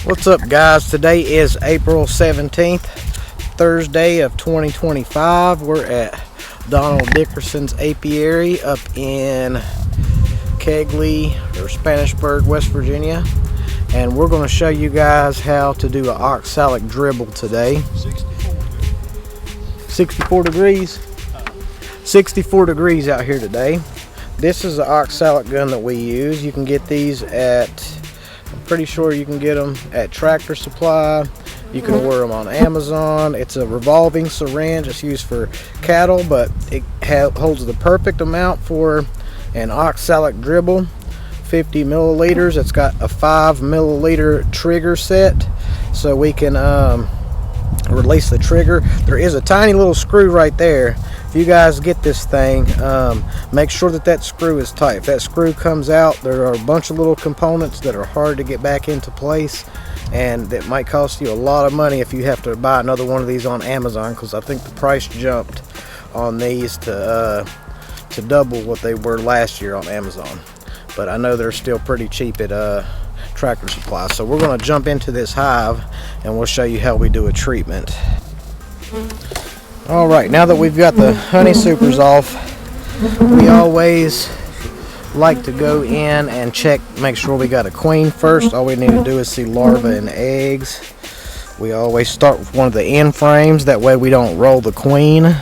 What's up, guys? Today is April 17th, Thursday of 2025. We're at Donald Dickerson's apiary up in Kegley or Spanishburg, West Virginia, and we're going to show you guys how to do an oxalic dribble today. 64 degrees 64 degrees out here today. This is the oxalic gun that we use. You can get these at, I'm pretty sure you can get them at Tractor Supply. You can order them on Amazon. It's a revolving syringe. It's used for cattle, but it holds the perfect amount for an oxalic dribble. 50 milliliters. It's got a 5 milliliter trigger set, so we can release the trigger. There is a tiny little screw right there. If you guys get this thing, make sure that screw is tight. If that screw comes out, there are a bunch of little components that are hard to get back into place, and that might cost you a lot of money if you have to buy another one of these on Amazon, because I think the price jumped on these to double what they were last year on Amazon. But I know they're still pretty cheap at Tractor Supply. So we're going to jump into this hive and we'll show you how we do a treatment. Alright, now that we've got the honey supers off, we always like to go in and check, make sure we got a queen first. All we need to do is see larvae and eggs. We always start with one of the end frames, that way we don't roll the queen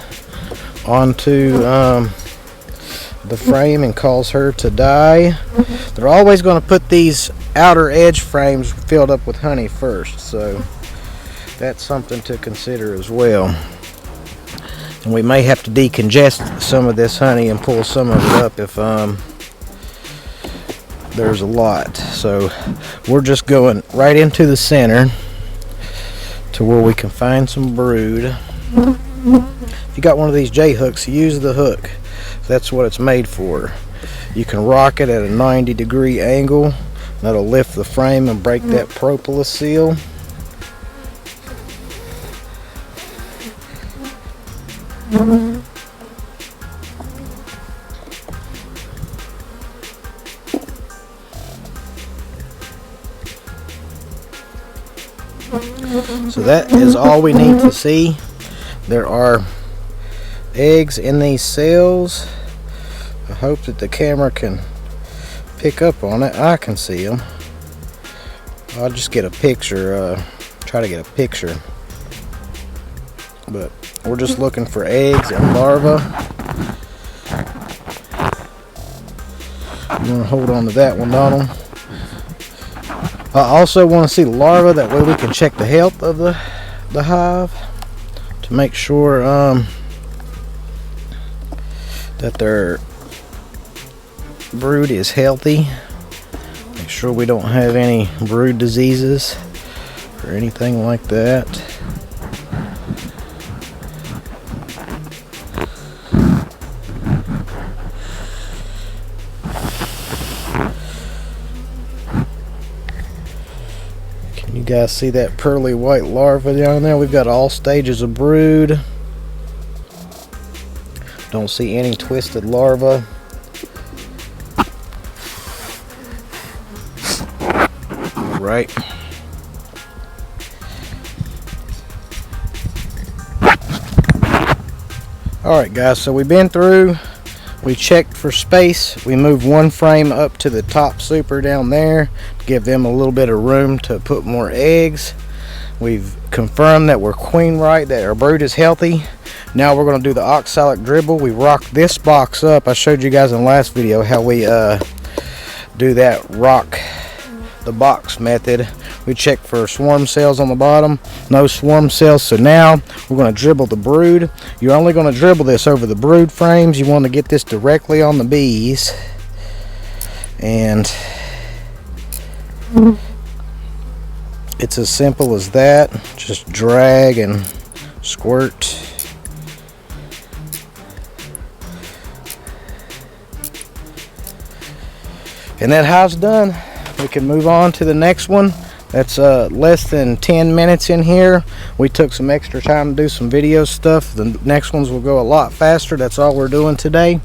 onto the frame and cause her to die. They're always going to put these outer edge frames filled up with honey first, so that's something to consider as well. And we may have to decongest some of this honey and pull some of it up if there's a lot. So we're just going right into the center to where we can find some brood. If you got one of these J hooks, use the hook. That's what it's made for. You can rock it at a 90-degree angle. That'll lift the frame and break that propolis seal. So that is all we need to see. There are eggs in these cells. I hope that the camera can pick up on it. I can see them. I'll just get a picture, try to get a picture. But we're just looking for eggs and larvae. You want to hold on to that one, Donald. I also want to see the larvae, that way we can check the health of the hive to make sure that their brood is healthy. Make sure we don't have any brood diseases or anything like that. Can you guys see that pearly white larva down there? We've got all stages of brood. Don't see any twisted larvae. Right. Alright guys, so we've been through, we checked for space, we moved one frame up to the top super down there to give them a little bit of room to put more eggs. We've confirmed that we're queen right, that our brood is healthy. Now we're going to do the oxalic dribble. We rocked this box up. I showed you guys in the last video how we do that rock the box method. We check for swarm cells on the bottom, no swarm cells. So now we're going to dribble the brood. You're only going to dribble this over the brood frames. You want to get this directly on the bees, and it's as simple as that. Just drag and squirt. And that hive's done. We can move on to the next one. That's less than 10 minutes in here. We took some extra time to do some video stuff. The next ones will go a lot faster. That's all we're doing today.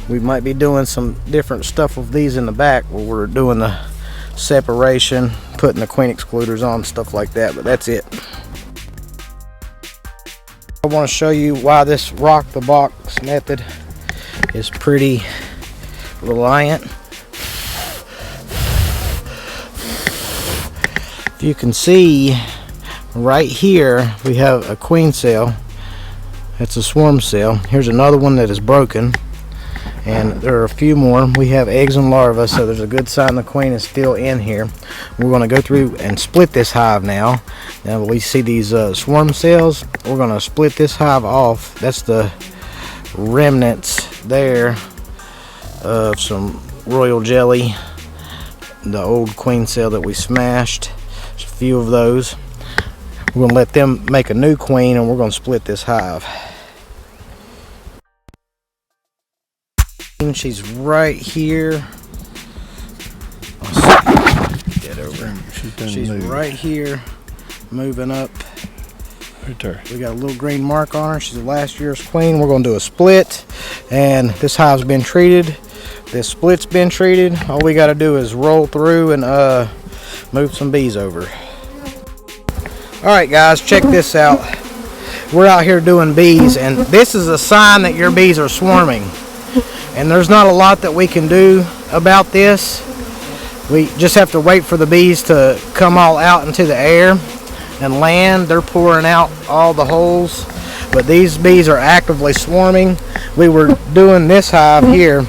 We might be doing some different stuff with these in the back where we're doing the separation, putting the queen excluders on, stuff like that, but that's it. I want to show you why this rock the box method is pretty reliant. If you can see right here, we have a queen cell. It's a swarm cell. Here's another one that is broken, and there are a few more. We have eggs and larvae, so there's a good sign the queen is still in here. We're going to go through and split this hive now. Now we see these swarm cells. We're going to split this hive off. That's the remnants there of some royal jelly, the old queen cell that we smashed. There's a few of those. We're going to let them make a new queen, and we're going to split this hive. She's right here. Get over. She's right here, moving up. Right there. We got a little green mark on her. She's a last year's queen. We're going to do a split, and this hive's been treated. This split's been treated. All we got to do is roll through and move some bees over. All right, guys, check this out. We're out here doing bees, and this is a sign that your bees are swarming. And there's not a lot that we can do about this. We just have to wait for the bees to come all out into the air and land. They're pouring out all the holes, but these bees are actively swarming. We were doing this hive here,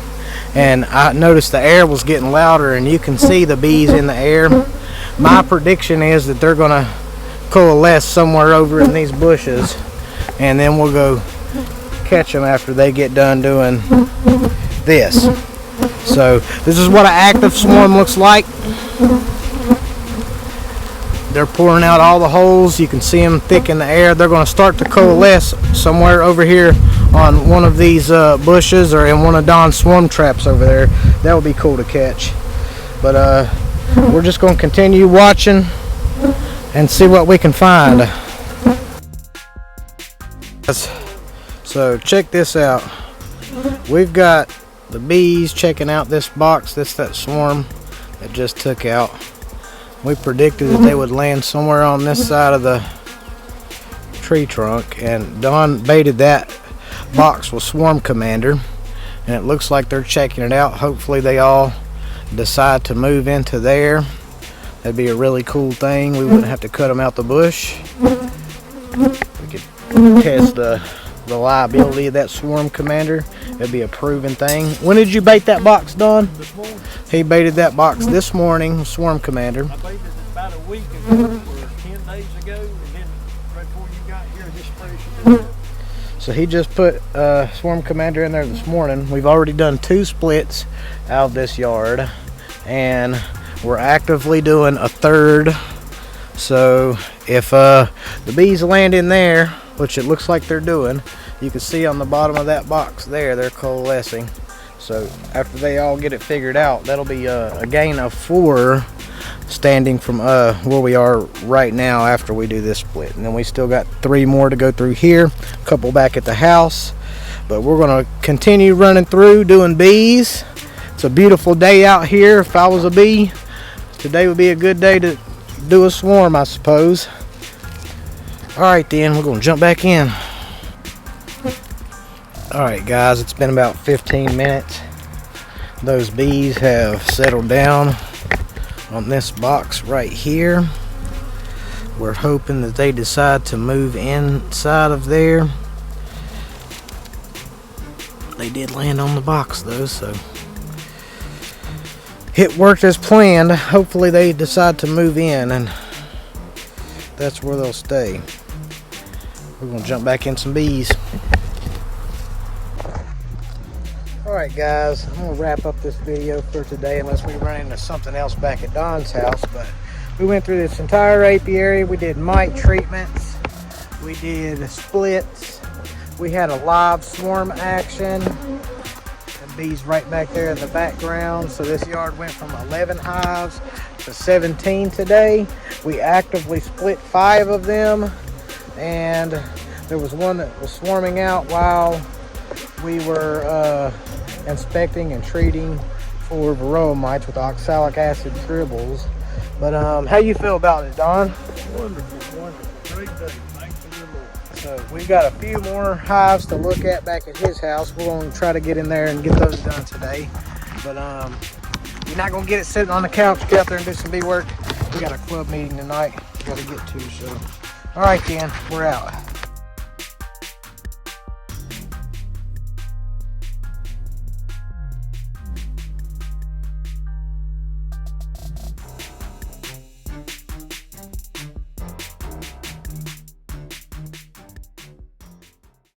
and I noticed the air was getting louder, and you can see the bees in the air. My prediction is that they're going to coalesce somewhere over in these bushes, and then we'll go catch them after they get done doing this. So this is what an active swarm looks like. They're pouring out all the holes. You can see them thick in the air. They're going to start to coalesce somewhere over here on one of these bushes, or in one of Don's swarm traps over there. That would be cool to catch. But we're just going to continue watching and see what we can find. So check this out. We've got the bees checking out this box. That's that swarm that just took out. We predicted that they would land somewhere on this side of the tree trunk, and Don baited that box with Swarm Commander, and it looks like they're checking it out. Hopefully they all decide to move into there. That'd be a really cool thing. We wouldn't have to cut them out the bush. We could test the reliability of that Swarm Commander. It'd be a proven thing. When did you bait that box, Don? This morning. He baited that box this morning, Swarm Commander. I baited it about a week ago, or 10 days ago, and then right before you got here, this fresh. So he just put Swarm Commander in there this morning. We've already done 2 splits out of this yard, and we're actively doing a 3rd. So if the bees land in there, which it looks like they're doing, you can see on the bottom of that box there, they're coalescing. So after they all get it figured out, that'll be a gain of 4 standing from where we are right now after we do this split. And then we still got 3 more to go through here, a couple back at the house. But we're going to continue running through doing bees. It's a beautiful day out here. If I was a bee, today would be a good day to do a swarm, I suppose. Alright then, we're going to jump back in. Alright guys, it's been about 15 minutes. Those bees have settled down on this box right here. We're hoping that they decide to move inside of there. They did land on the box though, so it worked as planned. Hopefully they decide to move in, and that's where they'll stay. We're going to jump back in some bees. Alright guys, I'm going to wrap up this video for today unless we run into something else back at Don's house. But we went through this entire apiary. We did mite treatments. We did splits. We had a live swarm action. The bees right back there in the background. So this yard went from 11 hives to 17 today. We actively split 5 of them. And there was one that was swarming out while we were inspecting and treating for Varroa mites with oxalic acid tribbles. But how you feel about it, Don? Wonderful, wonderful. Great day. Thanks to the Lord. So we've got a few more hives to look at back at his house. We're going to try to get in there and get those done today. But you're not going to get it sitting on the couch. Get out there and do some bee work. We got a club meeting tonight we got to get to. So, all right, then, we're out.